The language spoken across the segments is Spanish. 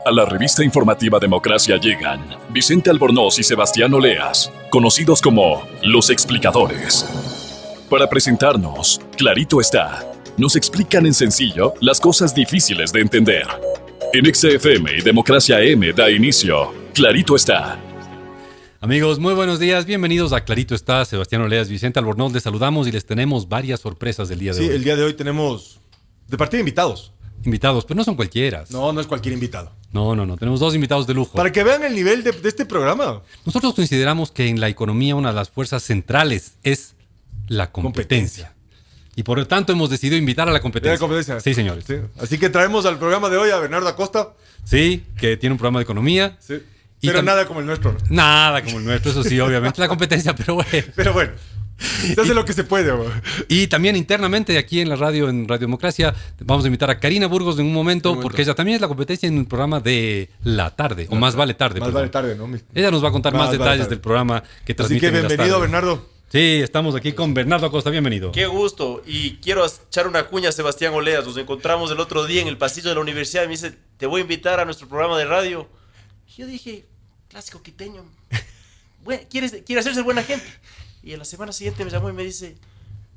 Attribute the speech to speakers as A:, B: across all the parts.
A: A la revista informativa Democracia llegan Vicente Albornoz y Sebastián Oleas, conocidos como Los Explicadores. Para presentarnos, clarito está, nos explican en sencillo las cosas difíciles de entender. En XFM y Democracia M da inicio, Clarito está.
B: Amigos, muy buenos días, bienvenidos a Clarito está, Sebastián Oleas, Vicente Albornoz, les saludamos y les tenemos varias sorpresas del día de hoy.
C: Sí, el día de hoy tenemos de partida invitados.
B: Invitados, pero no son cualquiera.
C: No es cualquier invitado.
B: No, tenemos dos invitados de lujo.
C: Para que vean el nivel de este programa.
B: Nosotros consideramos que en la economía una de las fuerzas centrales es la competencia. Y por lo tanto hemos decidido invitar a la competencia.
C: ¿La competencia?
B: Sí, señores.
C: Sí. Así que traemos al programa de hoy a Bernardo Acosta.
B: Sí, que tiene un programa de economía.
C: Sí. Pero nada como el nuestro.
B: Nada como el nuestro, eso sí, obviamente la competencia, pero bueno.
C: Pero bueno, se hace lo que se puede. Güey.
B: Y también internamente aquí en la radio, en Radio Democracia, vamos a invitar a Karina Burgos en un momento, porque ella también es la competencia en el programa de la tarde, o Más Vale Tarde.
C: Más Vale Tarde, ¿no?
B: Ella nos va a contar más detalles del programa que transmite.
C: Así que bienvenido, Bernardo.
B: Sí, estamos aquí con Bernardo Acosta, bienvenido.
D: Qué gusto, y quiero echar una cuña a Sebastián Oleas. Nos encontramos el otro día en el pasillo de la universidad y me dice, te voy a invitar a nuestro programa de radio. Y yo dije, clásico quiteño, quiere hacerse buena gente. Y a la semana siguiente me llamó y me dice,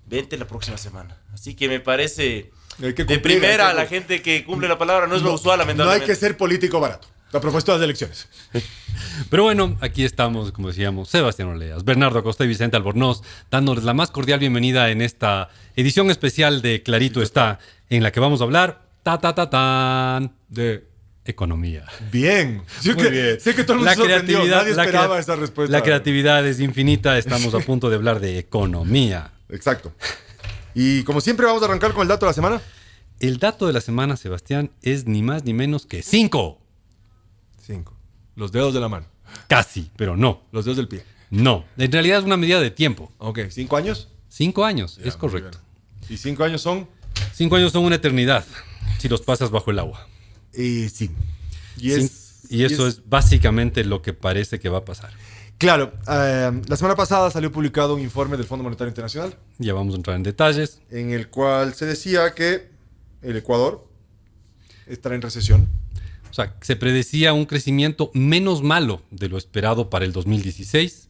D: vente la próxima semana. Así que me parece de primera la gente que cumple la palabra, no es lo usual, lamentablemente.
C: No hay que ser político barato. A propósito de las elecciones.
B: Pero bueno, aquí estamos, como decíamos, Sebastián Oleas, Bernardo Acosta y Vicente Albornoz, dándoles la más cordial bienvenida en esta edición especial de Clarito está, en la que vamos a hablar, de economía.
C: Bien.
B: Muy bien.
C: Sé que todo el mundo se sorprendió. Nadie esperaba esa respuesta.
B: La creatividad es infinita. Estamos a punto de hablar de economía.
C: Exacto. Y como siempre vamos a arrancar con el dato de la semana.
B: El dato de la semana, Sebastián, es ni más ni menos que 5.
C: 5. Los dedos de la mano.
B: Casi, pero no.
C: Los dedos del pie.
B: No. En realidad es una medida de tiempo.
C: Ok. ¿5 años?
B: 5 años,
C: Ya,
B: es correcto.
C: ¿Y 5 años son?
B: 5 años son una eternidad si los pasas bajo el agua.
C: Sí.
B: Y eso es básicamente lo que parece que va a pasar.
C: Claro, la semana pasada salió publicado un informe del Fondo Monetario Internacional.
B: Ya vamos a entrar en detalles.
C: En el cual se decía que el Ecuador estará en recesión.
B: O sea, se predecía un crecimiento menos malo de lo esperado para el 2016,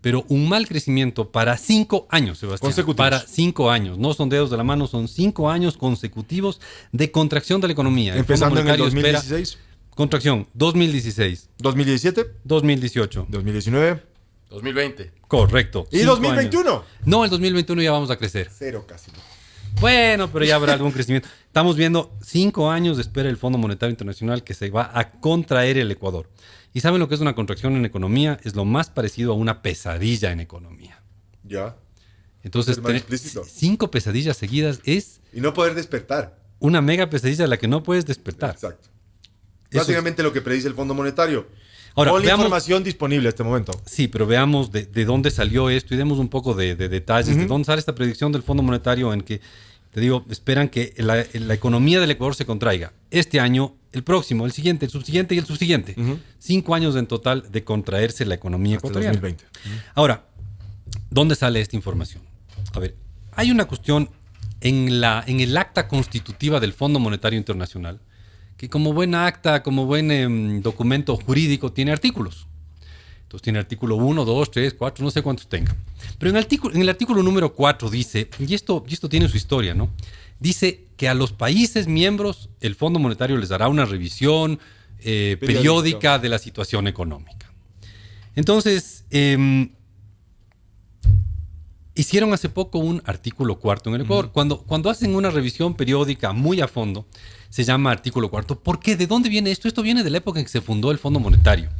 B: pero un mal crecimiento para 5 años, Sebastián.
C: Consecutivos.
B: Para 5 años. No son dedos de la mano, son 5 años consecutivos de contracción de la economía.
C: Empezando en el
B: Fondo Monetario
C: 2016.
B: Contracción, 2016.
C: 2017.
B: 2018.
C: 2019.
D: 2020.
B: Correcto.
C: ¿Y 2021?
B: Años. No, el 2021 ya vamos a crecer.
C: 0 casi.
B: Bueno, pero ya habrá algún crecimiento. Estamos viendo 5 años de espera el Fondo Monetario Internacional que se va a contraer el Ecuador. ¿Y saben lo que es una contracción en economía? Es lo más parecido a una pesadilla en economía.
C: Ya.
B: Entonces,
C: más explícito.
B: 5 pesadillas seguidas es
C: Y no poder despertar.
B: una mega pesadilla de la que no puedes despertar.
C: Exacto.
B: Eso
C: Básicamente lo que predice el Fondo Monetario.
B: Ahora,
C: Con la
B: veamos,
C: información disponible a este momento.
B: Sí, pero veamos de dónde salió esto y demos un poco de detalles. De dónde sale esta predicción del Fondo Monetario en que, te digo, esperan que la economía del Ecuador se contraiga este año, el próximo, el siguiente, el subsiguiente y el subsiguiente. 5 años en total de contraerse la economía
C: Hasta
B: ecuatoriana.
C: 2020.
B: Ahora, ¿dónde sale esta información? A ver, hay una cuestión en el acta constitutiva del Fondo Monetario Internacional que como buen acta, como buen documento jurídico, tiene artículos. Entonces tiene artículo 1, 2, 3, 4, no sé cuántos tenga. Pero en el artículo número 4 dice, y esto tiene su historia, ¿no? Dice que a los países miembros el Fondo Monetario les dará una revisión periódica de la situación económica. Entonces, hicieron hace poco un artículo 4 en el Ecuador. Cuando hacen una revisión periódica muy a fondo, se llama artículo 4. ¿Por qué? ¿De dónde viene esto? Esto viene de la época en que se fundó el Fondo Monetario.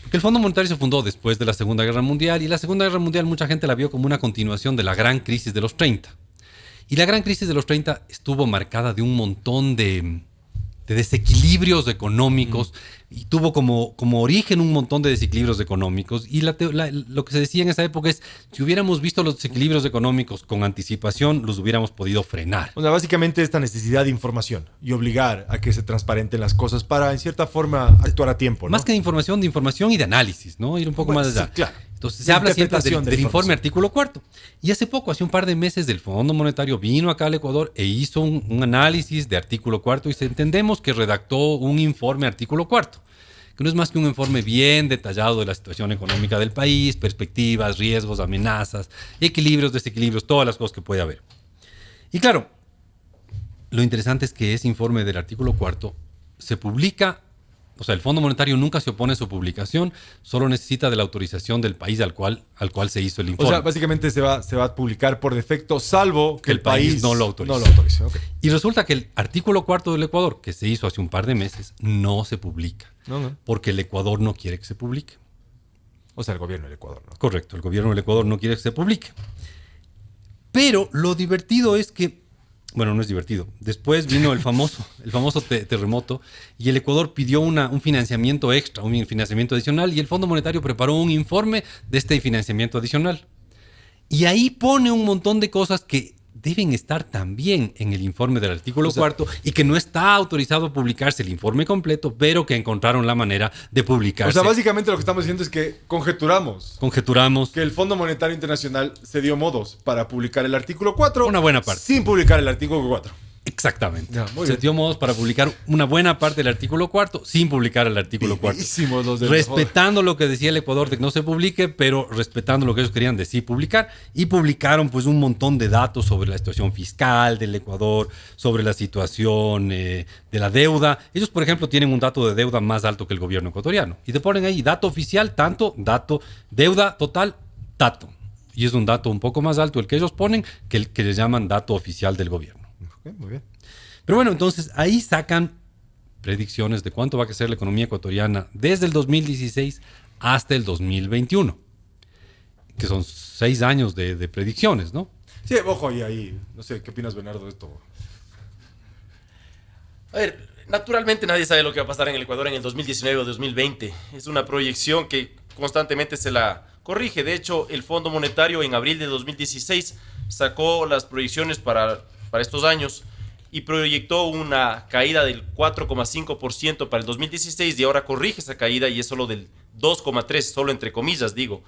B: Porque el Fondo Monetario se fundó después de la Segunda Guerra Mundial, y la Segunda Guerra Mundial mucha gente la vio como una continuación de la gran crisis de los 30. Y la gran crisis de los 30 estuvo marcada de un montón de desequilibrios económicos y tuvo como origen un montón de desequilibrios económicos. Y lo que se decía en esa época es, si hubiéramos visto los desequilibrios económicos con anticipación, los hubiéramos podido frenar.
C: O sea, básicamente esta necesidad de información y obligar a que se transparenten las cosas para, en cierta forma, actuar a tiempo, ¿no?
B: Más que de información y de análisis, ¿no? Ir un poco más allá.
C: Sí, claro.
B: Entonces, se habla siempre
E: Interpretación de
B: del
E: la
B: informe
E: información.
B: artículo cuarto. Y hace poco, hace un par de meses, del Fondo Monetario vino acá al Ecuador e hizo un análisis de artículo cuarto y entendemos que redactó un informe artículo cuarto, que no es más que un informe bien detallado de la situación económica del país, perspectivas, riesgos, amenazas, equilibrios, desequilibrios, todas las cosas que puede haber. Y claro, lo interesante es que ese informe del artículo cuarto se publica. O sea, el Fondo Monetario nunca se opone a su publicación, solo necesita de la autorización del país al cual se hizo el
E: O
B: informe.
E: sea, básicamente se va a publicar por defecto, salvo que el país
B: no lo autorice.
E: No lo autorice. Ok.
B: Y resulta que el artículo cuarto del Ecuador, que se hizo hace un par de meses, no se publica.
E: No.
B: Porque el Ecuador no quiere que se publique.
E: O sea, el gobierno del Ecuador, ¿no?
B: Correcto, el gobierno del Ecuador no quiere que se publique. Pero lo divertido es que, bueno, no es divertido. Después vino el famoso terremoto y el Ecuador pidió un financiamiento extra, un financiamiento adicional, y el Fondo Monetario preparó un informe de este financiamiento adicional. Y ahí pone un montón de cosas que deben estar también en el informe del artículo cuarto y que no está autorizado a publicarse el informe completo, pero que encontraron la manera de publicarse.
E: O sea, básicamente lo que estamos diciendo es que conjeturamos
B: Conjeturamos
E: que el Fondo Monetario Internacional se dio modos para publicar el artículo 4.
B: Una buena parte.
E: Sin publicar el artículo 4.
B: exactamente.
E: Ya, muy
B: Se
E: bien.
B: dio modos para publicar una buena parte del artículo cuarto sin publicar el artículo cuarto.
E: Bellísimos los del
B: Respetando lo que decía el Ecuador de que no se publique, pero respetando lo que ellos querían de sí publicar. Y publicaron pues un montón de datos sobre la situación fiscal del Ecuador, sobre la situación de la deuda. Ellos, por ejemplo, tienen un dato de deuda más alto que el gobierno ecuatoriano. Y te ponen ahí dato oficial, tanto, dato, deuda total, tato. Y es un dato un poco más alto el que ellos ponen que el que les llaman dato oficial del gobierno.
E: Ok, muy bien.
B: Pero bueno, entonces ahí sacan predicciones de cuánto va a crecer la economía ecuatoriana desde el 2016 hasta el 2021, que son 6 años de predicciones, ¿no?
E: Sí, ojo, y ahí, no sé, ¿qué opinas, Bernardo, de esto?
D: A ver, naturalmente nadie sabe lo que va a pasar en el Ecuador en el 2019 o 2020. Es una proyección que constantemente se la corrige. De hecho, el Fondo Monetario en abril de 2016 sacó las proyecciones para estos años y proyectó una caída del 4,5% para el 2016 y ahora corrige esa caída y es solo del 2,3%, solo entre comillas digo.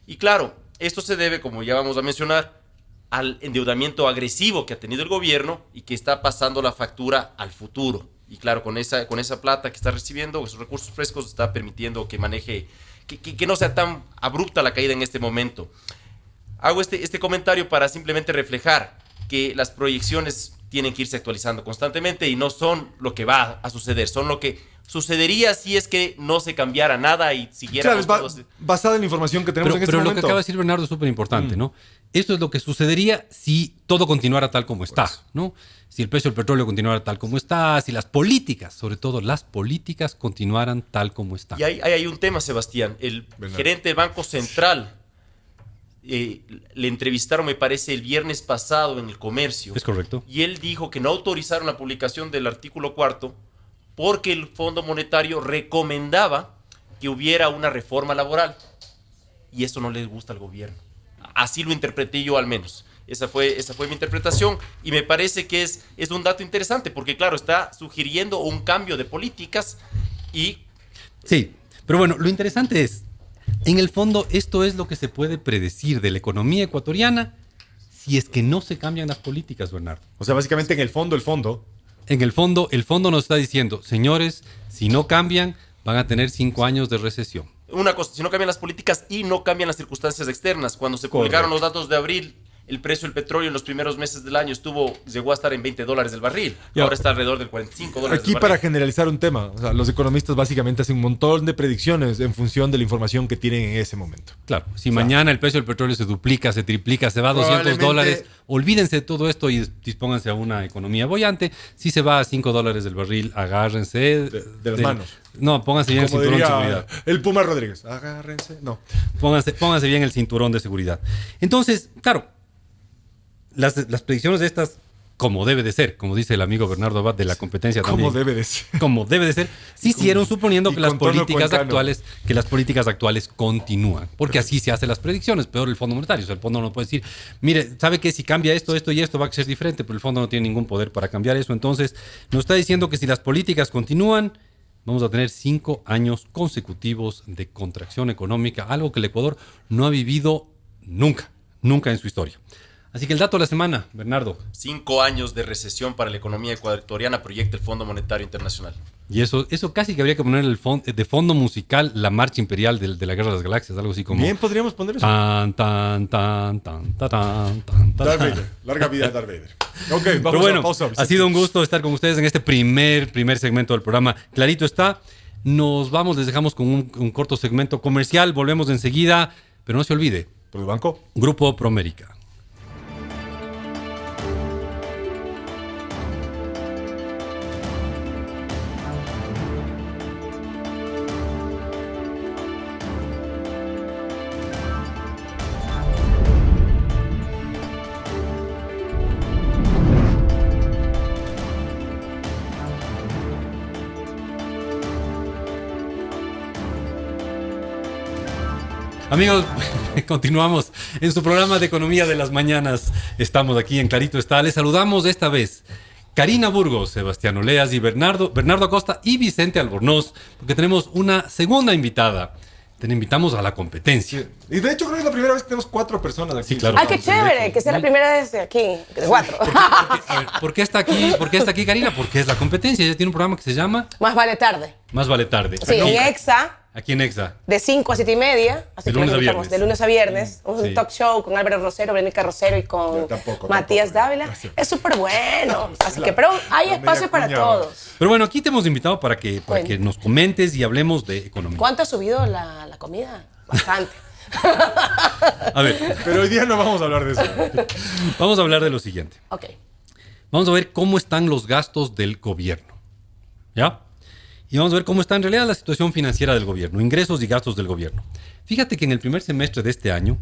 D: Y claro, esto se debe, como ya vamos a mencionar, al endeudamiento agresivo que ha tenido el gobierno y que está pasando la factura al futuro. Y claro, con esa plata que está recibiendo, esos recursos frescos, está permitiendo que maneje, que no sea tan abrupta la caída en este momento. Hago este comentario para simplemente reflejar que las proyecciones tienen que irse actualizando constantemente y no son lo que va a suceder, son lo que sucedería si es que no se cambiara nada y siguiera.
E: Claro, es basada en la información que tenemos en este
B: Pero lo
E: momento.
B: que acaba de decir Bernardo es súper importante, ¿no? Esto es lo que sucedería si todo continuara tal como está, ¿no? Si el precio del petróleo continuara tal como está, si las políticas, sobre todo las políticas, continuaran tal como están.
D: Y hay un tema, Sebastián. El gerente del Banco Central le entrevistaron, me parece, el viernes pasado en El Comercio.
B: Es correcto.
D: Y él dijo que no autorizaron la publicación del artículo cuarto porque el Fondo Monetario recomendaba que hubiera una reforma laboral. Y eso no les gusta al gobierno. Así lo interpreté yo al menos. Esa fue mi interpretación y me parece que es un dato interesante porque, claro, está sugiriendo un cambio de políticas y...
B: Sí, pero bueno, lo interesante es, en el fondo, esto es lo que se puede predecir de la economía ecuatoriana si es que no se cambian las políticas, Bernardo.
E: O sea, básicamente en el fondo,
B: En el fondo nos está diciendo, señores, si no cambian, van a tener 5 años de recesión.
D: Una cosa, si no cambian las políticas y no cambian las circunstancias externas. Cuando se publicaron los datos de abril, el precio del petróleo en los primeros meses del año llegó a estar en $20 el barril. Ahora está alrededor del $45
E: Aquí
D: el barril.
E: para generalizar un tema, o sea, los economistas básicamente hacen un montón de predicciones en función de la información que tienen en ese momento.
B: Claro, si mañana el precio del petróleo se duplica, se triplica, se va a $200, olvídense de todo esto y dispónganse a una economía boyante. Si se va a $5 el barril, agárrense
E: de las manos.
B: No, pónganse bien el
E: Como
B: cinturón de
E: diría
B: seguridad.
E: el Puma Rodríguez, agárrense. No.
B: Pónganse bien el cinturón de seguridad. Entonces, claro, las predicciones de estas, como debe de ser, como dice el amigo Bernardo Abad de la competencia también.
E: Como debe de ser.
B: Como debe de ser, se hicieron suponiendo
E: y
B: que las
E: con tono
B: políticas
E: cuencano.
B: actuales continúan. Porque así se hacen las predicciones, peor el Fondo Monetario. O sea, el Fondo no puede decir, mire, ¿sabe qué? Si cambia esto, esto y esto va a ser diferente, pero el Fondo no tiene ningún poder para cambiar eso. Entonces, nos está diciendo que si las políticas continúan, vamos a tener 5 años consecutivos de contracción económica, algo que el Ecuador no ha vivido nunca en su historia. Así que el dato de la semana, Bernardo.
D: 5 años de recesión para la economía ecuatoriana proyecta el Fondo Monetario Internacional.
B: Y eso casi que habría que poner de fondo musical la marcha imperial de la Guerra de las Galaxias, algo así como...
E: Bien, podríamos poner eso.
B: Tan, tan, tan, tan, tan, tan, tan,
C: Darth
B: tan.
C: Vader. Larga vida a Darth Vader. Ok,
B: Pero
C: vamos
B: bueno,
C: a pausa.
B: ha sido un gusto estar con ustedes en este primer segmento del programa. Clarito está. Nos vamos, les dejamos con un corto segmento comercial. Volvemos enseguida, pero no se olvide.
C: ¿Por el banco?
B: Grupo Promérica. Amigos, continuamos en su programa de Economía de las Mañanas. Estamos aquí en Clarito Está. Les saludamos esta vez Karina Burgos, Sebastián Oleas y Bernardo Acosta y Vicente Albornoz, porque tenemos una segunda invitada. Te invitamos a la competencia.
C: Y de hecho creo que es la primera vez que tenemos 4 personas aquí.
B: Sí, claro.
F: ¡Ay, qué chévere! Que sea la primera vez de aquí, de 4.
B: A ver, ¿por qué está aquí Karina? Porque es la competencia. Ella tiene un programa que se llama
F: Más vale tarde.
B: Más vale tarde.
F: Sí, en EXA,
B: Aquí en EXA.
F: de 5 a 7:30. Así
B: De
F: que
B: lunes a
F: nos invitamos,
B: viernes.
F: de lunes a viernes. Un
B: Sí.
F: talk show con Álvaro Rosero, Verónica Rosero y con
C: Yo tampoco,
F: Matías Dávila. Es súper bueno. Así que, pero hay espacio para todos.
B: Pero bueno, aquí te hemos invitado para que
F: Bueno.
B: nos comentes y hablemos de economía.
F: ¿Cuánto ha subido la comida? Bastante.
B: A ver,
C: Pero hoy día no vamos a hablar de eso.
B: vamos a hablar de lo siguiente.
F: Ok.
B: Vamos a ver cómo están los gastos del gobierno. ¿Ya? Y vamos a ver cómo está en realidad la situación financiera del gobierno, ingresos y gastos del gobierno. Fíjate que en el primer semestre de este año,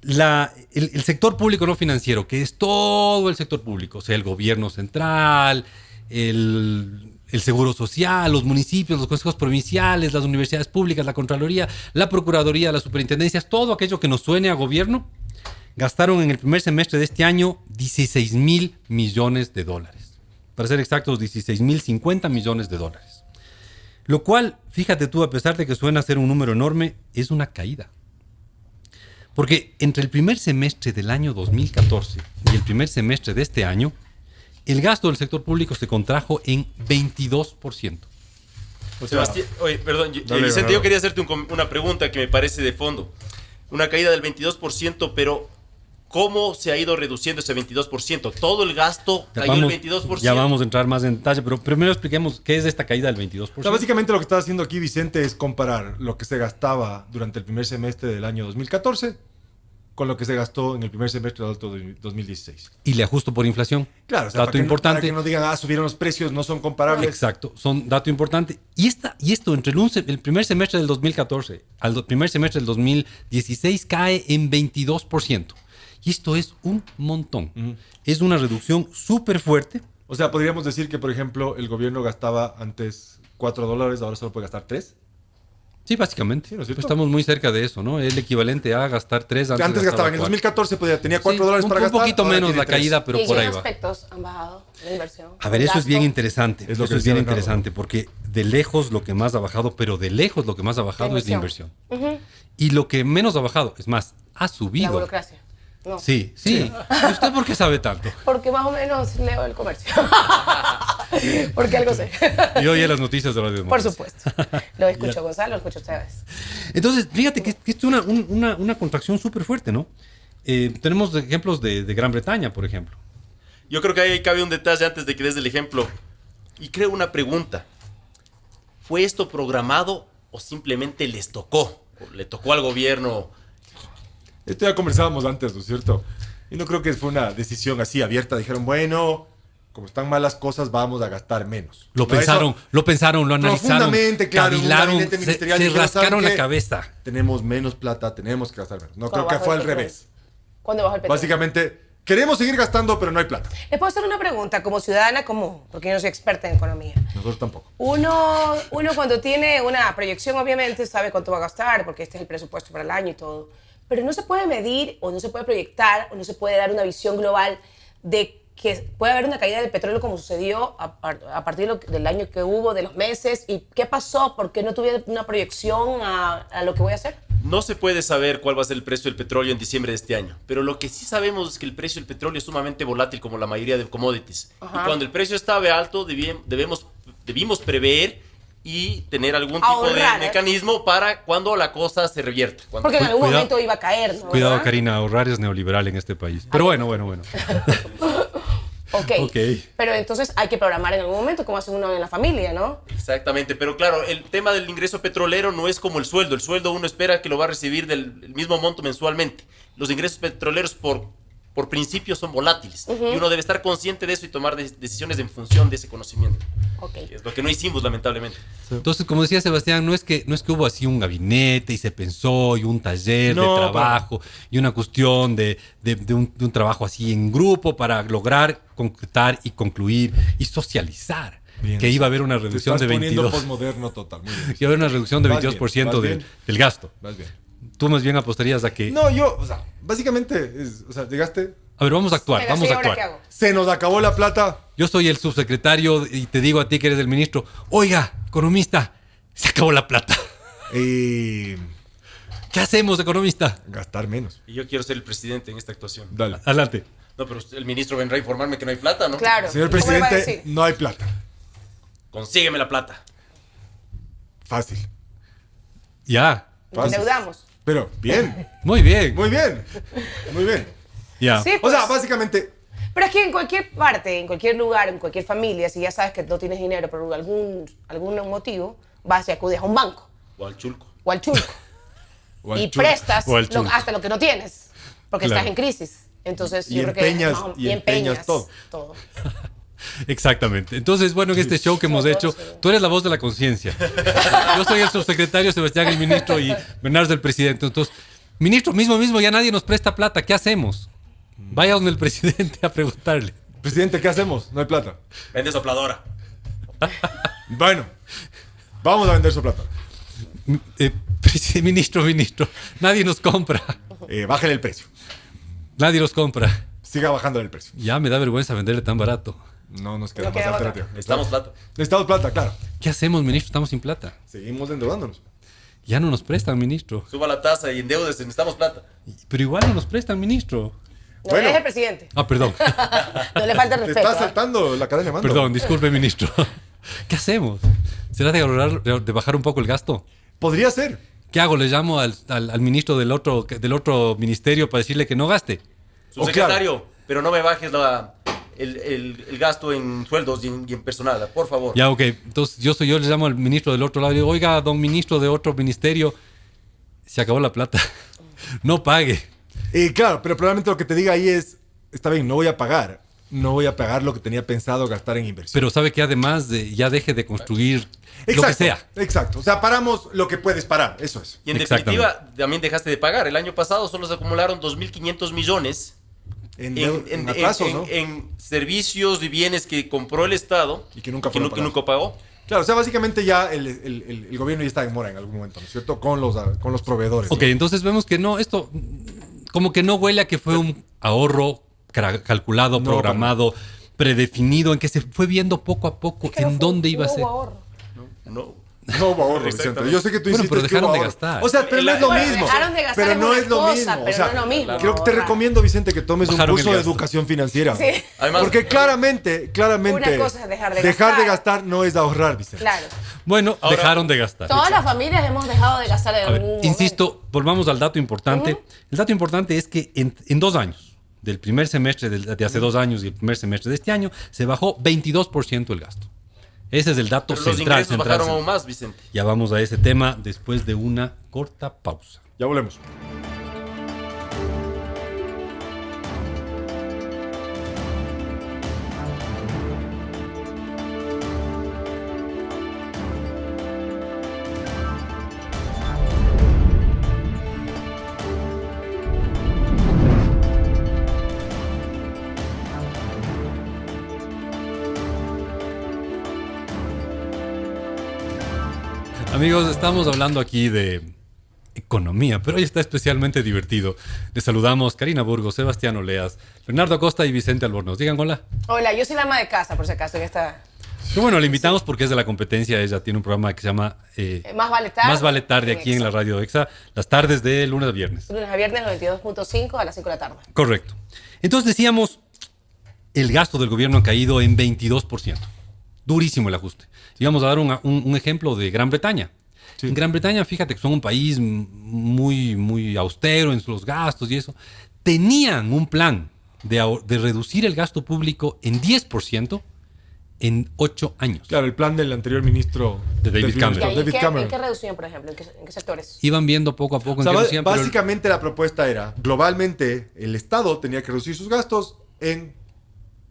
B: el sector público no financiero, que es todo el sector público, o sea, el gobierno central, el Seguro Social, los municipios, los consejos provinciales, las universidades públicas, la Contraloría, la Procuraduría, las superintendencias, todo aquello que nos suene a gobierno, gastaron en el primer semestre de este año 16,000 millones de dólares. Para ser exactos, 16,050 millones de dólares. Lo cual, fíjate tú, a pesar de que suena ser un número enorme, es una caída. Porque entre el primer semestre del año 2014 y el primer semestre de este año, el gasto del sector público se contrajo en 22%.
C: O sea,
D: Sebastián, oye, perdón,
C: dale,
D: Vicente,
C: Bernardo.
D: yo quería hacerte una pregunta que me parece de fondo. Una caída del 22%, pero ¿cómo se ha ido reduciendo ese 22%? ¿Todo el gasto cayó el 22%?
B: Ya vamos a entrar más en detalle, pero primero expliquemos qué es esta caída del 22%.
C: o sea, básicamente lo que está haciendo aquí Vicente es comparar lo que se gastaba durante el primer semestre del año 2014 con lo que se gastó en el primer semestre del otro 2016.
B: Y le ajusto por inflación.
C: Claro, o sea,
B: dato
C: para
B: importante.
C: para que no digan, subieron los precios, no son comparables.
B: Exacto, son dato importante. Y esto entre el primer semestre del 2014 al primer semestre del 2016 cae en 22%. Y esto es un montón. Es una reducción súper fuerte.
C: O sea, podríamos decir que, por ejemplo, el gobierno gastaba antes $4, ahora solo puede gastar 3.
B: Sí, básicamente.
C: Sí, ¿no es cierto?
B: Estamos muy cerca de eso, ¿no? Es el equivalente a gastar 3
C: Antes gastaba, en el 2014 tenía $4 para gastar.
B: Un poquito
C: ahora
B: menos
C: tiene
B: la
C: 3.
B: caída, pero
F: ¿Y en
B: por
F: qué
B: ahí va.
F: aspectos han bajado la inversión?
B: A ver,
F: ¿El
B: eso es bien
F: gasto?
B: interesante.
C: Es lo que
B: Eso es
C: decía
B: bien
C: Bernardo.
B: interesante porque de lejos lo que más ha bajado, pero de lejos lo que más ha bajado es la inversión. Y lo que menos ha bajado, es más, ha
F: La
B: subido.
F: burocracia. No.
B: Sí. ¿Y usted por qué sabe tanto?
F: Porque más o menos leo el comercio. Porque algo sé.
B: Yo oí las noticias de Radio
F: Por
B: Democracia.
F: supuesto. Lo escucho Gonzalo, lo escucho ustedes.
B: Entonces, fíjate que esto es una contracción súper fuerte, ¿no? Tenemos ejemplos de Gran Bretaña, por ejemplo.
D: Yo creo que ahí cabe un detalle antes de que des el ejemplo. Y creo una pregunta. ¿Fue esto programado o simplemente les tocó? ¿O le tocó al gobierno?
C: Esto ya conversábamos antes, ¿no es cierto? Y no creo que fue una decisión así abierta. Dijeron, bueno, como están malas cosas, vamos a gastar menos.
B: Lo
C: No,
B: pensaron,
C: eso
B: lo analizaron,
C: profundamente, claro, en un
B: cavilaron,
C: gabinete ministerial
B: se
C: dijeron,
B: rascaron
C: ¿saben
B: la
C: qué?
B: cabeza.
C: Tenemos menos plata, tenemos que gastar menos. No, creo
F: ¿Cuándo
C: que
F: bajó
C: fue
F: el
C: al
F: petróleo?
C: revés.
F: ¿Cuándo bajó el petróleo?
C: Básicamente, queremos seguir gastando, pero no hay plata.
F: Les puedo hacer una pregunta como ciudadana común, porque yo no soy experta en economía.
C: Nosotros tampoco.
F: Uno cuando tiene una proyección, obviamente, sabe cuánto va a gastar, porque este es el presupuesto para el año y todo. Pero no se puede medir, o no se puede proyectar, o no se puede dar una visión global de que puede haber una caída del petróleo como sucedió a partir del año que hubo, de los meses? ¿Y qué pasó? ¿Por qué no tuve una proyección a lo que voy a hacer?
D: No se puede saber cuál va a ser el precio del petróleo en diciembre de este año, pero lo que sí sabemos es que el precio del petróleo es sumamente volátil como la mayoría de commodities.
F: Ajá.
D: Y cuando el precio estaba alto debimos prever y tener algún tipo
F: Ahorrar,
D: de mecanismo para cuando la cosa se revierta.
F: Porque en algún
B: Cuidado.
F: momento iba a caer, ¿no?
B: Cuidado,
F: ¿verdad?
B: Karina, ahorrar es neoliberal en este país. Pero bueno.
F: Ok. Pero entonces hay que programar en algún momento, como hace uno en la familia, ¿no?
D: Exactamente, pero claro, el tema del ingreso petrolero no es como el sueldo. El sueldo uno espera que lo va a recibir del mismo monto mensualmente. Los ingresos petroleros por principio son volátiles. Y uno debe estar consciente de eso y tomar decisiones en función de ese conocimiento.
F: Ok.
D: Que es lo que no hicimos, lamentablemente.
B: Entonces, como decía Sebastián, no es que hubo así un gabinete y se pensó y un taller de trabajo y una cuestión de un trabajo así en grupo para lograr concretar y concluir y socializar.
E: Bien.
B: Que iba a haber una reducción de
E: Te estás poniendo
B: 22%.
E: posmoderno total. Muy bien.
B: Que iba a haber una reducción de
E: Vas bien,
B: 22%
E: vas
B: del,
E: bien.
B: del gasto.
E: Vas bien.
B: Tú más bien apostarías a que...
E: No, yo, o sea, básicamente, llegaste,
B: A ver, vamos a actuar,
F: Venga,
B: vamos
F: sí,
B: a
F: ¿ahora
B: actuar.
F: qué hago?
E: se nos acabó la plata.
B: Yo soy el subsecretario y te digo a ti que eres el ministro, oiga, economista, se acabó la plata.
E: Y
B: ¿Qué hacemos, economista?
E: gastar menos.
D: Y yo quiero ser el presidente en esta actuación.
E: Dale.
B: Adelante.
D: No, pero el ministro vendrá a informarme que no hay plata, ¿no?
F: Claro.
E: Señor
F: ¿Cómo le va a
E: presidente,
F: decir?
E: no hay plata.
D: Consígueme la plata.
E: Fácil.
B: Ya.
F: Nos endeudamos.
E: Pero bien,
B: Muy bien.
E: muy bien, muy bien.
B: Ya.
F: Sí,
E: O sea,
F: pues.
E: básicamente,
F: Pero es que en cualquier parte, en cualquier lugar, en cualquier familia, si ya sabes que no tienes dinero por algún motivo, vas y acudes a un banco
D: O al chulco.
F: o al chulco
E: o al
F: y
E: churro.
F: prestas
B: O al chulco.
F: hasta lo que no tienes, porque
B: Claro.
F: estás en crisis. Entonces,
E: Y
F: yo creo que
E: empeñas- y empeñas todo.
B: Exactamente. Entonces, bueno, en este show que hemos
F: Sí,
B: hecho,
F: sí.
B: tú eres la voz de la conciencia. Yo soy el subsecretario, Sebastián el ministro y Bernardo el presidente. Entonces, ministro, mismo, ya nadie nos presta plata. ¿Qué hacemos? Vaya donde el presidente a preguntarle.
E: Presidente, ¿qué hacemos? No hay plata.
D: Vende sopladora.
E: Bueno, vamos a vender su plata.
B: Ministro, nadie nos compra.
E: Bájale el precio.
B: Nadie nos compra.
E: Siga bajando el precio.
B: Ya me da vergüenza venderle tan barato.
E: No nos queda
F: No
E: más
F: queda otra.
E: alternativa.
D: Necesitamos plata.
E: Necesitamos plata, claro.
B: ¿Qué hacemos, ministro? Estamos sin plata.
E: Seguimos endeudándonos.
B: Ya no nos prestan, ministro.
D: Suba la tasa y endeúdese. Necesitamos plata.
B: Pero igual no nos prestan, ministro.
F: No
E: Bueno.
F: es el presidente.
B: Ah, perdón.
F: No le falta el
E: Te
F: respeto.
E: está
F: ¿ah?
E: saltando la cadena de mando.
B: Perdón, disculpe, ministro. ¿Qué hacemos? ¿Será de bajar un poco el gasto?
E: Podría ser.
B: ¿Qué hago? ¿Le llamo al ministro del otro ministerio para decirle que no gaste?
D: Subsecretario, pero no me bajes el gasto en sueldos y en personal, por favor.
B: Ya, ok. Entonces, yo le llamo al ministro del otro lado y digo, oiga, don ministro de otro ministerio, se acabó la plata. No pague.
E: Claro, pero probablemente lo que te diga ahí es, está bien, no voy a pagar. No voy a pagar lo que tenía pensado gastar en inversión.
B: Pero sabe que además ya deje de construir lo que sea.
E: Exacto. O sea, paramos lo que puedes parar. Eso es.
D: Y en
B: Exactamente.
D: definitiva, también dejaste de pagar. El año pasado solo se acumularon 2.500 millones
E: En atrasos, ¿no?
D: en servicios y bienes que compró el Estado
E: Y que nunca fueron pagados.
D: nunca pagó.
E: Claro, o sea, básicamente ya el gobierno ya está en mora en algún momento, ¿no es cierto? Con los proveedores.
B: Ok, entonces vemos que no, esto como que no huele a que fue un ahorro calculado,
E: No,
B: programado, predefinido, en que se fue viendo poco a poco
F: Que no
B: en
F: fue-
B: dónde iba a
F: no
B: ser.
F: hubo ahorro.
D: No.
E: No hubo ahorro, Vicente.
D: Exactamente.
E: Yo sé que tú
B: Bueno,
E: insistes
B: pero
E: que
B: dejaron
E: hubo
B: de
E: ahorro.
B: gastar.
E: O sea, pero no es lo
F: Bueno,
E: mismo.
F: dejaron de gastar
E: Pero
F: es
E: no
F: una
E: es lo
F: cosa,
E: mismo.
F: pero
E: O sea,
F: no es lo mismo.
E: creo que te recomiendo, Vicente, que tomes un
B: Bajaron el
E: curso de
B: gasto.
E: educación financiera.
F: Sí.
D: Además,
E: Porque claramente,
F: Una cosa es dejar de
E: dejar de
F: gastar.
E: gastar no es ahorrar, Vicente.
F: Claro.
B: Bueno,
D: Ahora-
B: dejaron de gastar.
F: Todas las familias hemos dejado de gastar en
B: A ver,
F: algún momento.
B: insisto, volvamos al dato importante. El dato importante es que en 2 años, del primer semestre de hace 2 años y el primer semestre de este año, se bajó 22% el gasto. Ese es el dato
D: pero los
B: central.
D: ingresos bajaron aún más, Vicente.
B: Ya vamos a ese tema después de una corta pausa.
E: Ya volvemos.
B: Amigos, estamos hablando aquí de economía, pero hoy está especialmente divertido. Les saludamos Karina Burgos, Sebastián Oleas, Leonardo Acosta y Vicente Albornoz. Digan hola.
F: Hola, yo soy la ama de casa, por si acaso, en esta...
B: Pero bueno, le invitamos porque es de la competencia. Ella tiene un programa que se llama
F: Más vale tarde
B: aquí en
F: Exa.
B: la Radio Exa, las tardes de lunes a viernes.
F: Lunes a viernes, 92.5 a las 5 de la tarde.
B: Correcto. Entonces decíamos, el gasto del gobierno ha caído en 22%. Durísimo el ajuste. Y vamos a dar un ejemplo de Gran Bretaña. Sí. En Gran Bretaña, fíjate que son un país muy austero en sus gastos y eso. Tenían un plan de reducir el gasto público en 10% en 8 años.
E: Claro, el plan del anterior ministro
B: de David Cameron.
F: ¿En qué reducción, por ejemplo? ¿En qué sectores?
B: Iban viendo poco a poco
E: en
B: qué
E: reducían. Básicamente la propuesta era, globalmente, el Estado tenía que reducir sus gastos en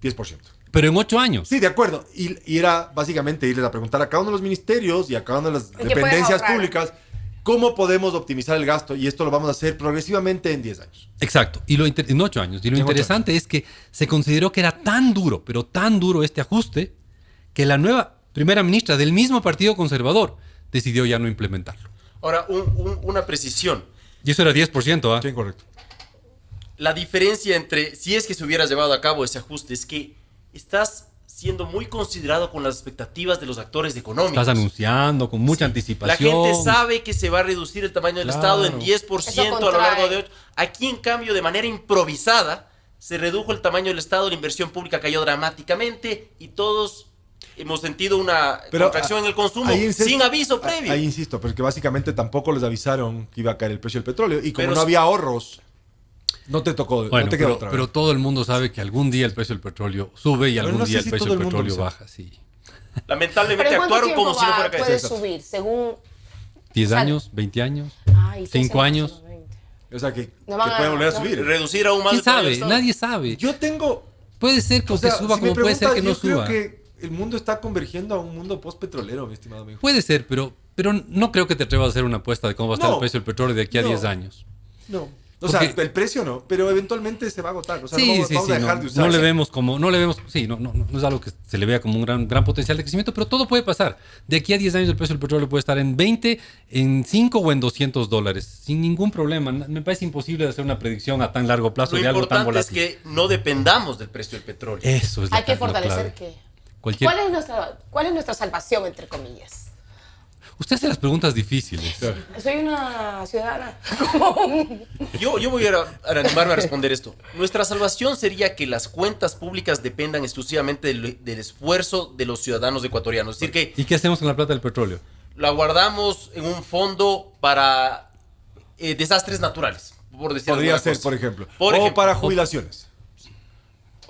E: 10%.
B: Pero en 8 años.
E: Sí, de acuerdo. Y era básicamente irles a preguntar a cada uno de los ministerios y a cada una de las dependencias públicas cómo podemos optimizar el gasto. Y esto lo vamos a hacer progresivamente en 10 años.
B: Exacto. En 8 años. Y lo interesante es que se consideró que era tan duro, pero tan duro este ajuste, que la nueva primera ministra del mismo Partido Conservador decidió ya no implementarlo.
D: Ahora, una precisión.
B: Y eso era 10%, ¿ah?
E: Sí, correcto.
D: La diferencia entre, si es que se hubiera llevado a cabo ese ajuste, es que estás siendo muy considerado con las expectativas de los actores económicos.
B: Estás anunciando con mucha anticipación.
D: La gente sabe que se va a reducir el tamaño del Estado en 10% a lo largo de 8. Aquí, en cambio, de manera improvisada, se redujo el tamaño del Estado, la inversión pública cayó dramáticamente y todos hemos sentido una contracción en el consumo sin aviso previo.
E: Ahí insisto, porque básicamente tampoco les avisaron que iba a caer el precio del petróleo y como
D: Pero
E: no había ahorros, no te tocó,
B: bueno,
E: no te quedó otra vez.
B: Pero todo el mundo sabe que algún día el precio del petróleo sube y algún día el precio del petróleo baja, sí.
D: Lamentablemente actuaron como si no fuera a caer.
F: ¿Puede subir según
B: 10 años, 20 años, 5 años?
E: O sea que puede volver a subir.
D: Reducir aún más.
B: ¿Quién sabe? Nadie sabe.
E: Yo tengo...
B: Puede ser que suba como puede ser que no suba.
E: Yo creo que el mundo está convergiendo a un mundo post-petrolero, mi estimado amigo.
B: Puede ser, pero no creo que te atrevas a hacer una apuesta de cómo va a estar el precio del petróleo de aquí a 10 años.
E: No. O sea, el precio no, pero eventualmente se va a agotar. O sea, vamos a dejar de usar.
B: No le vemos, no es algo que se le vea como un gran potencial de crecimiento, pero todo puede pasar. De aquí a 10 años el precio del petróleo puede estar en 20, en 5 o en $200, sin ningún problema. Me parece imposible hacer una predicción a tan largo plazo de algo tan volátil.
D: Lo importante es que no dependamos del precio del petróleo.
B: Eso es
F: Hay que fortalecer qué. ¿Cuál es nuestra salvación, entre comillas?
B: Usted hace las preguntas difíciles.
F: Soy una ciudadana.
D: Yo voy a animarme a responder esto. Nuestra salvación sería que las cuentas públicas dependan exclusivamente del esfuerzo de los ciudadanos ecuatorianos. Es decir que
B: ¿y qué hacemos con la plata del petróleo?
D: La guardamos en un fondo para desastres naturales, por decirlo
E: Podría ser,
D: cosa.
E: por ejemplo. O para jubilaciones.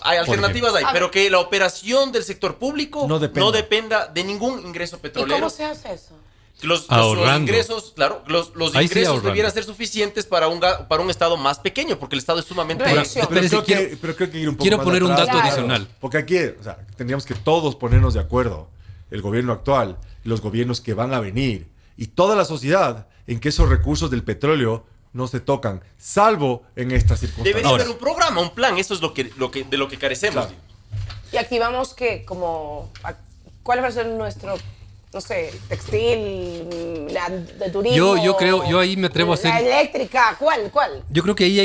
D: Hay alternativas ahí, pero que la operación del sector público no dependa de ningún ingreso petrolero.
F: ¿Y cómo se hace eso?
D: Los ingresos, claro, los ingresos debieran ser suficientes para un estado más pequeño, porque el estado es sumamente...
E: Pero creo que ir un poco
B: quiero
E: más
B: poner
E: atrás,
B: un dato adicional.
E: Porque aquí, tendríamos que todos ponernos de acuerdo, el gobierno actual, los gobiernos que van a venir, y toda la sociedad, en que esos recursos del petróleo no se tocan, salvo en estas circunstancias.
D: Debería haber un programa, un plan, eso es de lo que carecemos.
E: Claro.
F: Y activamos ¿cuál va a ser nuestro, no sé, textil, la de turismo?
B: Yo ahí me atrevo a hacer...
F: La eléctrica, ¿cuál?
B: Yo creo que ahí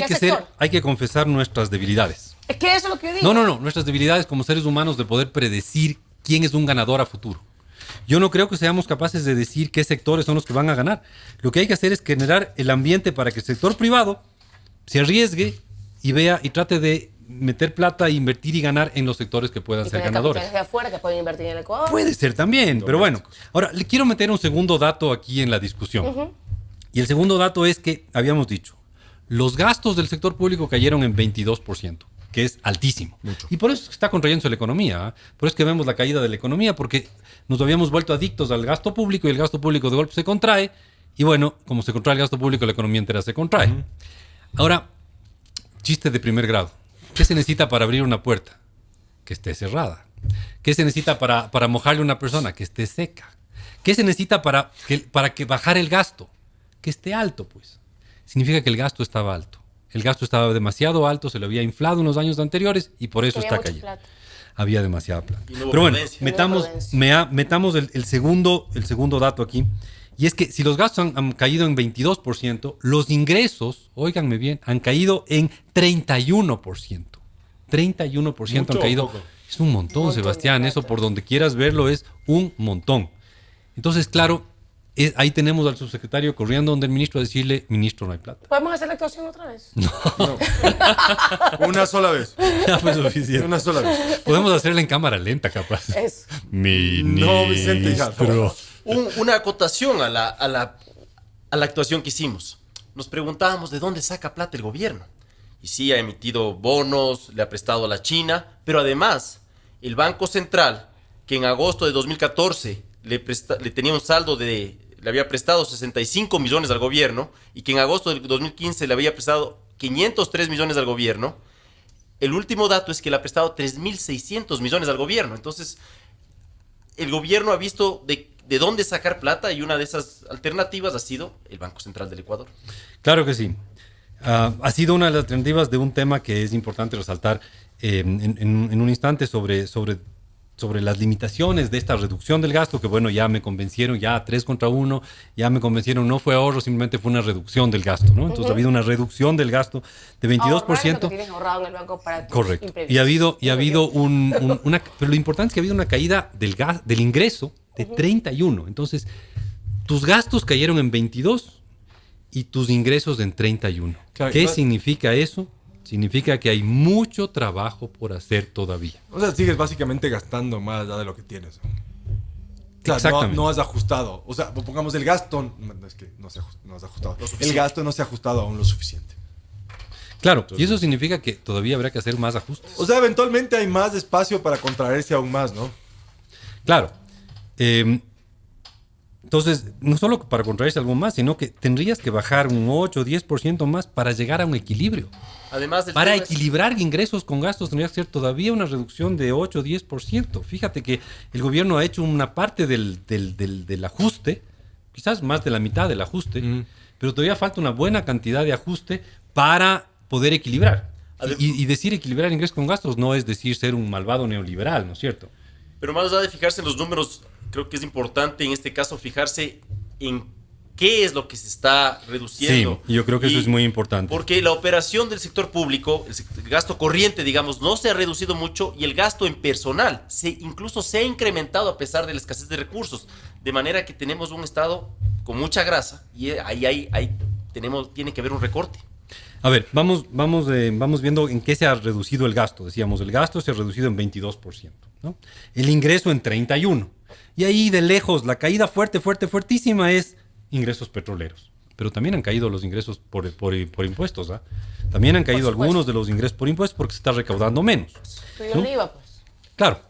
B: hay que confesar nuestras debilidades.
F: Es que eso es lo que yo digo.
B: No, nuestras debilidades como seres humanos de poder predecir quién es un ganador a futuro. Yo no creo que seamos capaces de decir qué sectores son los que van a ganar. Lo que hay que hacer es generar el ambiente para que el sector privado se arriesgue y vea y trate de meter plata, invertir y ganar en los sectores que puedan ser ganadores.
F: De afuera que pueden invertir en el Ecuador.
B: Puede ser también, pero bueno. Ahora, le quiero meter un segundo dato aquí en la discusión. Y el segundo dato es que, habíamos dicho, los gastos del sector público cayeron en 22%. Que es altísimo. Mucho. Y por eso es que está contrayéndose la economía. Por eso es que vemos la caída de la economía, porque nos habíamos vuelto adictos al gasto público y el gasto público de golpe se contrae. Y bueno, como se contrae el gasto público, la economía entera se contrae. Ahora, chiste de primer grado. ¿Qué se necesita para abrir una puerta? Que esté cerrada. ¿Qué se necesita para mojarle a una persona? Que esté seca. ¿Qué se necesita para que bajar el gasto? Que esté alto, pues. Significa que el gasto estaba alto. El gasto estaba demasiado alto, se lo había inflado en los años anteriores y por eso está cayendo. Había demasiada plata. Pero bueno, metamos el segundo dato aquí, Y es que si los gastos han caído en 22%, los ingresos, óiganme bien, han caído en 31%. 31%
E: ¿Mucho
B: han
E: o
B: caído.
E: poco?
B: Es un montón, Sebastián. Eso por donde quieras verlo es un montón. Entonces, claro, ahí tenemos al subsecretario corriendo donde el ministro a decirle, ministro, no hay plata.
F: ¿Podemos hacer la actuación otra vez?
E: Una sola vez.
B: Ya fue suficiente.
E: Una sola vez.
B: Podemos hacerla en cámara lenta, capaz.
F: Eso.
B: Ministro.
E: No, Vicente, ya.
D: Una acotación a la actuación que hicimos. Nos preguntábamos de dónde saca plata el gobierno. Y sí, ha emitido bonos, le ha prestado a la China, pero además, el Banco Central, que en agosto de 2014 le tenía un saldo le había prestado 65 millones al gobierno, y que en agosto de 2015 le había prestado 503 millones al gobierno, el último dato es que le ha prestado 3.600 millones al gobierno. Entonces, el gobierno ha visto de dónde sacar plata, y una de esas alternativas ha sido el Banco Central del Ecuador.
B: Claro que sí. Ha sido una de las alternativas de un tema que es importante resaltar en un instante sobre las limitaciones de esta reducción del gasto, que bueno, ya me convencieron, ya 3 contra 1, ya me convencieron, no fue ahorro, simplemente fue una reducción del gasto, ¿no? Entonces ha habido una reducción del gasto de 22%.
F: Ahorrar lo que tienes ahorrado en el banco para tus
B: Correcto.
F: imprevistos.
B: Y ha habido pero lo importante es que ha habido una caída del ingreso de 31. Entonces, tus gastos cayeron en 22 y tus ingresos en 31.
E: Claro,
B: ¿Qué significa eso? Significa que hay mucho trabajo por hacer todavía.
E: O sea, sigues básicamente gastando más allá de lo que tienes. Claro,
B: Exactamente.
E: no has ajustado. O sea, pongamos el gasto. No, es que no has ajustado. El gasto no se ha ajustado aún lo suficiente.
B: Claro, y eso significa que todavía habrá que hacer más ajustes.
E: O sea, eventualmente hay más espacio para contraerse aún más, ¿no?
B: Claro. Entonces, no solo para contraerse algo más, sino que tendrías que bajar un 8 o 10% más para llegar a un equilibrio.
D: Además del
B: Para
D: tema es-
B: equilibrar ingresos con gastos tendría que ser todavía una reducción de 8 o 10%. Fíjate que el gobierno ha hecho una parte del ajuste, quizás más de la mitad del ajuste, pero todavía falta una buena cantidad de ajuste para poder equilibrar. Y decir equilibrar ingresos con gastos no es decir ser un malvado neoliberal, ¿no es cierto?
D: Pero más allá de fijarse en los números, creo que es importante en este caso fijarse en qué es lo que se está reduciendo.
B: Sí, yo creo que eso es muy importante.
D: Porque la operación del sector público, el gasto corriente, digamos, no se ha reducido mucho, y el gasto en personal incluso se ha incrementado a pesar de la escasez de recursos. De manera que tenemos un Estado con mucha grasa, y ahí tiene que haber un recorte.
B: A ver, vamos viendo en qué se ha reducido el gasto. Decíamos, el gasto se ha reducido en 22%, ¿no? El ingreso en 31%. Y ahí de lejos, la caída fuertísima es ingresos petroleros. Pero también han caído los ingresos por impuestos, ¿ah? También han caído
F: supuesto.
B: algunos de los ingresos por impuestos porque se está recaudando menos.
F: Pero yo
B: ¿no?
F: no iba, pues.
B: Claro.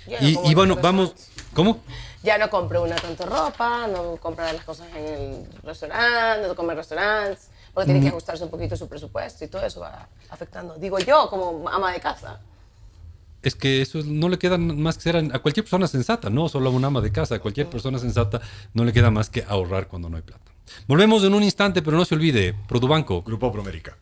F: Ya no como
B: Y bueno,
F: en los
B: vamos...
F: restaurantes.
B: ¿Cómo?
F: Ya no compré una tanta ropa, no comprar las cosas en el restaurante, no comer restaurantes, porque tiene que ajustarse un poquito su presupuesto y todo eso va afectando. Digo yo, como ama de casa.
B: Es que eso no le queda más que ser a cualquier persona sensata, no solo a un ama de casa, a cualquier persona sensata no le queda más que ahorrar cuando no hay plata. Volvemos en un instante, pero no se olvide, Produbanco.
E: Grupo Promérica.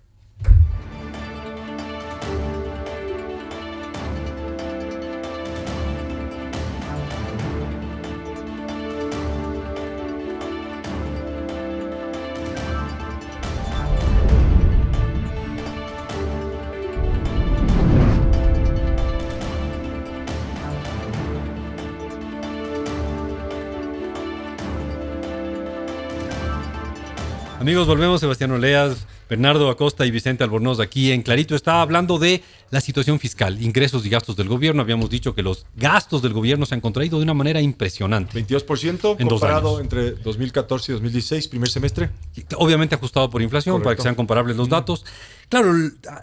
B: Amigos, volvemos. Sebastián Oleas, Bernardo Acosta y Vicente Albornoz aquí en Clarito. Estaba hablando de la situación fiscal, ingresos y gastos del gobierno. Habíamos dicho que los gastos del gobierno se han contraído de una manera impresionante.
E: 22%
B: En 2
E: comparado
B: años.
E: entre 2014 y 2016, primer semestre.
B: Obviamente ajustado por inflación,
E: Correcto.
B: para que sean comparables los datos. Claro,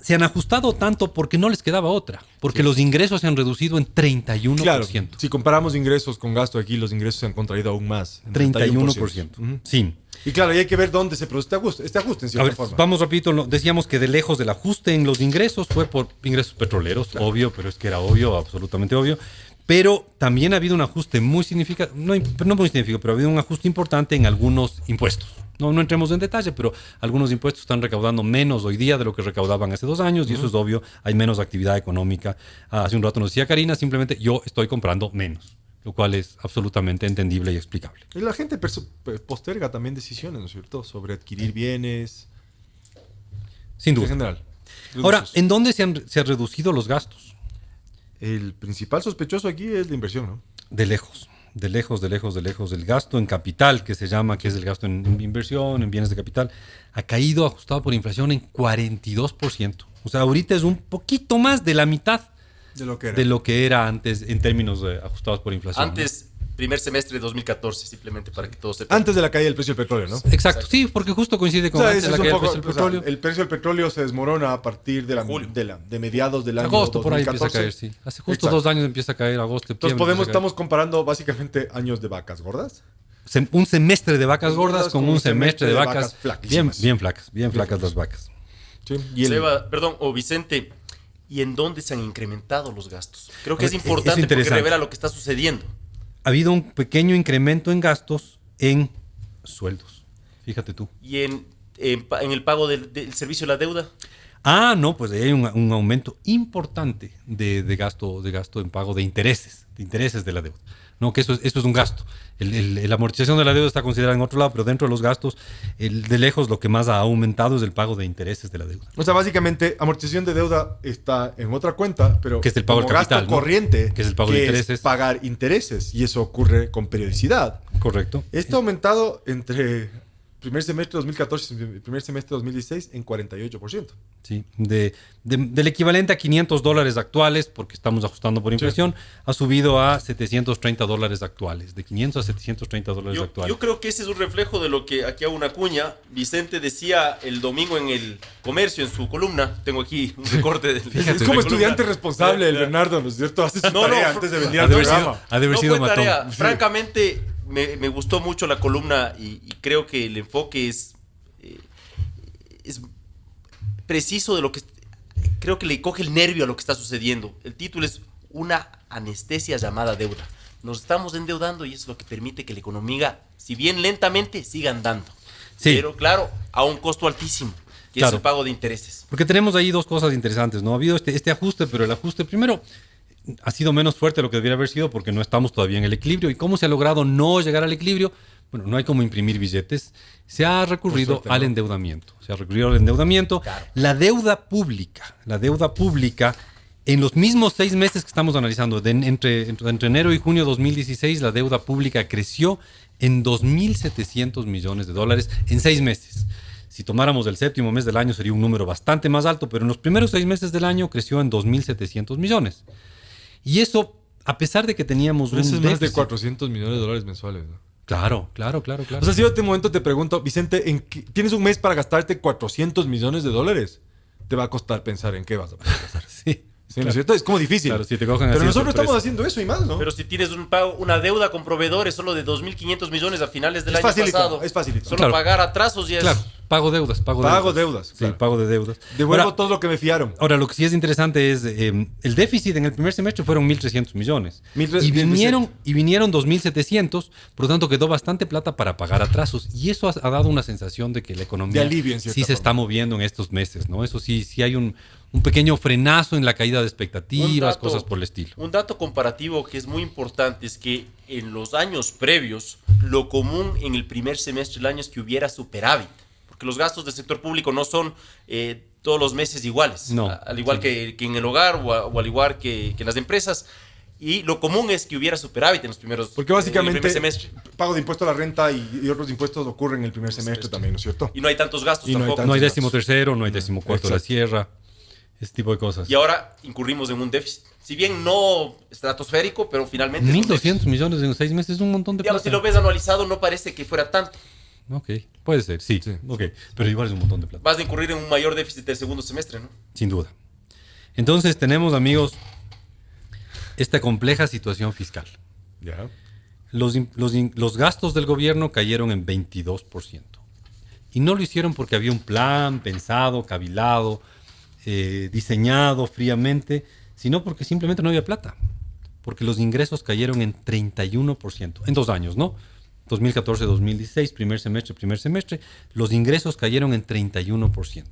B: se han ajustado tanto porque no les quedaba otra, porque los ingresos se han reducido en 31%.
E: Claro, si comparamos ingresos con gasto aquí, los ingresos se han contraído aún más. en
B: 31%.
E: Ujú.
B: Sí.
E: Y claro, y hay que ver dónde se produce este ajuste en
B: A
E: cierta
B: ver,
E: forma.
B: vamos rapidito. Decíamos que de lejos del ajuste en los ingresos fue por ingresos petroleros, obvio, pero es que era obvio, absolutamente obvio. Pero también ha habido un ajuste muy significativo, no muy significativo, pero ha habido un ajuste importante en algunos impuestos. No entremos en detalle, pero algunos impuestos están recaudando menos hoy día de lo que recaudaban hace 2 años, y eso es obvio, hay menos actividad económica. Hace un rato nos decía Karina, simplemente yo estoy comprando menos. lo cual es absolutamente entendible y explicable.
E: Y la gente posterga también decisiones, ¿no es cierto? Sobre adquirir bienes,
B: Sin
E: en
B: duda.
E: general.
B: Ahora,
E: Reduces.
B: ¿en dónde se han reducido los gastos?
E: El principal sospechoso aquí es la inversión, ¿no?
B: De lejos. De lejos. El gasto en capital, que se llama, que es el gasto en inversión, en bienes de capital, ha caído ajustado por inflación en 42%. O sea, ahorita es un poquito más de la mitad
E: De lo que era.
B: de lo que era antes en términos ajustados por inflación. ¿no?
D: Antes, primer semestre de 2014, simplemente para que todos sepan.
E: Antes de la caída del precio del petróleo, ¿no?
B: Exacto, sí, porque justo coincide con
E: O sea,
B: antes
E: ese
B: de
E: es
B: la
E: un
B: caída del
E: poco,
B: precio del petróleo.
E: el precio del petróleo se desmorona a partir de
D: Julio.
E: de mediados del año
B: Agosto
E: 2014.
B: por ahí empieza a caer, sí. Hace justo
E: Exacto.
B: 2 años empieza a caer, agosto,
E: Entonces
B: septiembre.
E: estamos comparando básicamente años de vacas gordas.
B: Un semestre de vacas gordas con un semestre de vacas bien,
E: flaquísimas.
B: bien flacas las vacas.
E: Sí. Y el-
D: Seba, perdón, o Vicente, ¿y en dónde se han incrementado los gastos? Creo que es
B: Es
D: importante porque
B: interesante.
D: revela lo que está sucediendo.
B: Ha habido un pequeño incremento en gastos en sueldos. Fíjate tú.
D: ¿Y en el pago del servicio de la deuda?
B: Ah, no, pues ahí hay un aumento importante de gasto en pago de intereses de la deuda. No, que eso es un gasto. La amortización de la deuda está considerada en otro lado, pero dentro de los gastos, de lejos lo que más ha aumentado es el pago de intereses de la deuda.
E: O sea, básicamente, amortización de deuda está en otra cuenta, pero
B: Que es el pago
E: como
B: del capital,
E: gasto
B: ¿no?
E: corriente,
B: Que es el pago de intereses.
E: pagar intereses, y eso ocurre con periodicidad.
B: Correcto.
E: Esto ha aumentado entre primer semestre 2014 y primer semestre 2016 en 48%.
B: Sí, del equivalente a $500 actuales, porque estamos ajustando por inflación, ha subido a $730 actuales, de 500 a $730 actuales.
D: Yo creo que ese es un reflejo de lo que aquí hago una cuña. Vicente decía el domingo en el comercio, en su columna. Tengo aquí un recorte de
B: Fíjate.
E: Es como estudiante responsable, el Bernardo, ¿no es cierto? Hace su
D: No,
E: tarea
D: no,
E: antes de venir
B: Ha
E: al
B: de haber sido,
E: programa.
B: ha de haber
D: No
B: sido
D: fue
B: matón.
D: tarea. Francamente, me gustó mucho la columna y creo que el enfoque es preciso de lo que... Creo que le coge el nervio a lo que está sucediendo. El título es Una anestesia llamada deuda. Nos estamos endeudando y eso es lo que permite que la economía, si bien lentamente, siga andando.
B: Sí.
D: Pero claro, a un costo altísimo, que
B: Claro.
D: es el pago de intereses.
B: Porque tenemos ahí dos cosas interesantes, ¿no? Ha habido este ajuste, pero el ajuste primero ha sido menos fuerte de lo que debería haber sido porque no estamos todavía en el equilibrio. ¿Y cómo se ha logrado no llegar al equilibrio? Bueno, no hay como imprimir billetes. Se ha recurrido al endeudamiento. Se ha recurrido al endeudamiento.
D: Claro.
B: La deuda pública, en los mismos 6 meses que estamos analizando, entre enero y junio de 2016, la deuda pública creció en $2.700 millones en 6 meses. Si tomáramos el séptimo mes del año sería un número bastante más alto, pero en los primeros 6 meses del año creció en 2.700 millones. Y eso, a pesar de que teníamos un
E: Eso es más de
B: déficit.
E: $400 millones mensuales, ¿no?
B: Claro.
E: O sea, si yo en este momento te pregunto, Vicente, ¿tienes un mes para gastarte $400 millones? Te va a costar pensar en qué vas a poder gastar.
B: Sí,
E: ¿Sí, ¿no es cierto? Es como difícil.
B: Claro, si te cogen
E: Pero
B: así de
E: nosotros
B: sorpresa.
E: estamos haciendo eso y más, ¿no?
D: Pero si tienes un pago, una deuda con proveedores solo de 2.500 millones a finales del
E: Es
D: año
E: facilito,
D: pasado.
E: es facilito.
D: Solo
B: Claro.
D: pagar atrasos ya
B: Claro,
D: es...
B: pago deudas.
E: Pago deudas,
B: Sí,
E: claro.
B: pago de deudas.
E: Devuelvo
B: Ahora,
E: todo lo que me fiaron.
B: Ahora, lo que sí es interesante es el déficit en el primer semestre fueron 1.300 millones. Y
E: 1.300.
B: vinieron 2.700, por lo tanto quedó bastante plata para pagar atrasos. Y eso ha dado una sensación de que la economía
E: De alivio, en cierta
B: sí se
E: forma.
B: está moviendo en estos meses, ¿no? Eso sí hay un pequeño frenazo en la caída de expectativas, cosas por el estilo.
D: Un dato comparativo que es muy importante es que en los años previos, lo común en el primer semestre del año es que hubiera superávit, porque los gastos del sector público no son todos los meses iguales,
B: No,
D: al igual que en el hogar o al igual que en las empresas. Y lo común es que hubiera superávit en los primeros
E: Porque
D: en
E: básicamente
D: el primer semestre.
E: pago de impuesto a la renta y otros impuestos ocurren en el primer semestre también, ¿no es cierto?
D: Y no hay tantos gastos
E: Y no hay
D: tampoco.
B: No hay
E: tantos
B: 13º, no hay 14º de la
E: Exacto.
B: sierra, ese tipo de cosas.
D: Y ahora incurrimos en un déficit. Si bien no estratosférico, pero finalmente es un
B: 1.200
D: déficit.
B: millones en 6 meses es un montón de
D: Digamos,
B: plata.
D: si lo ves anualizado, no parece que fuera tanto.
B: Ok, puede ser, sí. Ok, pero igual es un montón de plata.
D: Vas a incurrir en un mayor déficit del segundo semestre, ¿no?
B: Sin duda. Entonces tenemos, amigos, esta compleja situación fiscal.
E: Ya.
B: Los gastos del gobierno cayeron en 22%. Y no lo hicieron porque había un plan pensado, cavilado, diseñado fríamente, sino porque simplemente no había plata. Porque los ingresos cayeron en 31%. En 2 años, ¿no? 2014-2016, primer semestre, los ingresos cayeron en 31%.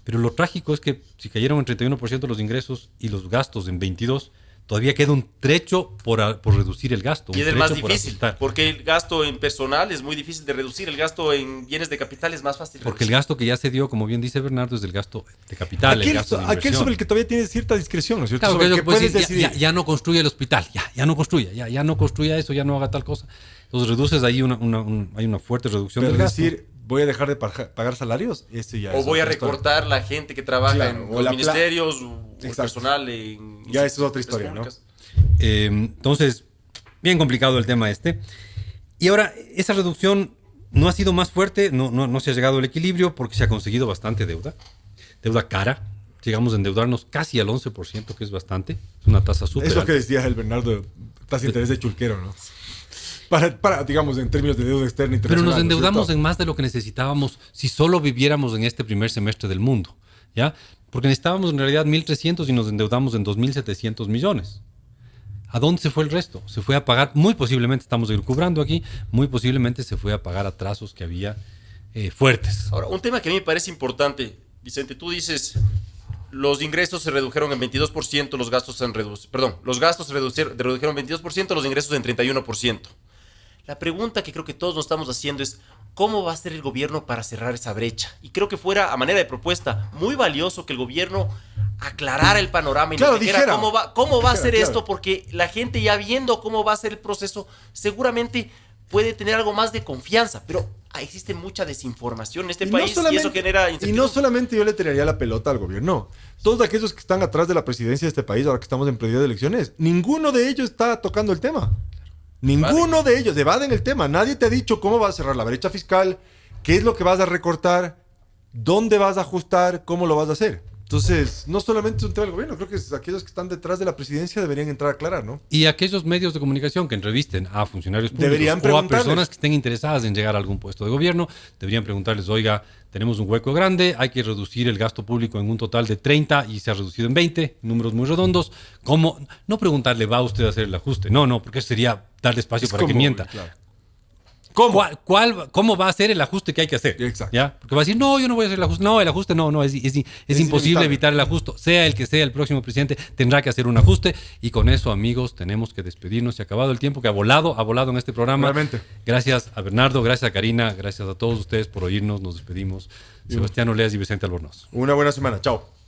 B: Pero lo trágico es que si cayeron en 31% los ingresos y los gastos en 22%, todavía queda un trecho por reducir el gasto.
D: Y
B: un
D: es el más
B: trecho por
D: difícil,
B: ajustar.
D: porque el gasto en personal es muy difícil de reducir, el gasto en bienes de capital es más fácil de
B: Porque el
D: reducir.
B: gasto que ya se dio, como bien dice Bernardo, es el gasto de capital, el gasto de
E: Aquel
B: inversión.
E: sobre el que todavía tienes cierta discreción, ¿no es cierto?
B: Claro,
E: Sobre
B: que
E: el
B: es lo
E: que
B: que puedes
E: puedes
B: decir,
E: decidir.
B: ya no construye el hospital, ya no construya, ya no construya eso, ya no haga tal cosa. Entonces reduces ahí hay una fuerte reducción
E: Pero
B: del gasto.
E: decir, voy a dejar de pagar salarios, ese ya
D: O
E: es
D: voy a
E: otra historia.
D: recortar la gente que trabaja
E: Claro,
D: en
E: o
D: los
E: la
D: ministerios o el
E: Exacto.
D: personal en
E: Ya esa es otra
D: instituciones
E: historia, ¿no?
D: públicas.
B: Entonces, bien complicado el tema este. Y ahora, esa reducción no ha sido más fuerte, no se ha llegado al equilibrio porque se ha conseguido bastante deuda cara. Llegamos a endeudarnos casi al 11%, que es bastante. Es una tasa súper
E: Es lo
B: alta.
E: que decía el Bernardo, tasa de interés de chulquero, ¿no? Para, digamos, en términos de deuda externa
B: Pero
E: internacional.
B: nos
E: ¿no es
B: endeudamos
E: cierto?
B: en más de lo que necesitábamos si solo viviéramos en este primer semestre del mundo, ¿ya? Porque necesitábamos en realidad 1.300 y nos endeudamos en 2.700 millones. ¿A dónde se fue el resto? Se fue a pagar, muy posiblemente, estamos recubrando aquí, muy posiblemente se fue a pagar atrasos que había fuertes.
D: Ahora, un tema que a mí me parece importante, Vicente, tú dices, los ingresos se redujeron en 22%, los gastos se han reducido, perdón, los gastos se redujeron en 22%, los ingresos en 31%. La pregunta que creo que todos nos estamos haciendo es, ¿cómo va a ser el gobierno para cerrar esa brecha? Y creo que fuera, a manera de propuesta, muy valioso que el gobierno aclarara el panorama y
E: Claro,
D: nos dijera
E: dijera.
D: cómo va a
E: Dijera,
D: ser
E: claro.
D: esto, porque la gente ya viendo cómo va a ser el proceso, seguramente puede tener algo más de confianza, pero existe mucha desinformación en este país y eso genera
E: Y
D: incertidumbre.
E: no solamente yo le tiraría la pelota al gobierno. Todos aquellos que están atrás de la presidencia de este país, ahora que estamos en periodo de elecciones, ninguno de ellos está tocando el tema. Ninguno de ellos evaden el tema. Nadie te ha dicho cómo vas a cerrar la brecha fiscal, qué es lo que vas a recortar, dónde vas a ajustar, cómo lo vas a hacer. Entonces, no solamente es un tema del gobierno, creo que aquellos que están detrás de la presidencia deberían entrar a aclarar, ¿no?
B: Y aquellos medios de comunicación que entrevisten a funcionarios públicos
E: Deberían
B: o a
E: preguntarles.
B: personas que estén interesadas en llegar a algún puesto de gobierno, deberían preguntarles, oiga, tenemos un hueco grande, hay que reducir el gasto público en un total de 30 y se ha reducido en 20, números muy redondos. ¿Cómo? No preguntarle, ¿va usted a hacer el ajuste? No, porque eso sería darle espacio
E: Es
B: para que
E: como,
B: mienta.
E: claro.
B: ¿Cómo va a ser el ajuste que hay que hacer?
E: Exacto.
B: ¿Ya? Porque va a decir, no, yo no voy a hacer el ajuste. No, el ajuste no, es imposible
E: inevitable.
B: evitar el ajuste. Sea el que sea el próximo presidente, tendrá que hacer un ajuste. Y con eso, amigos, tenemos que despedirnos. Se ha acabado el tiempo que ha volado en este programa.
E: Realmente.
B: Gracias a Bernardo, gracias a Karina, gracias a todos ustedes por oírnos. Nos despedimos. Sebastián Oleas y Vicente Albornoz.
E: Una buena semana. Chao.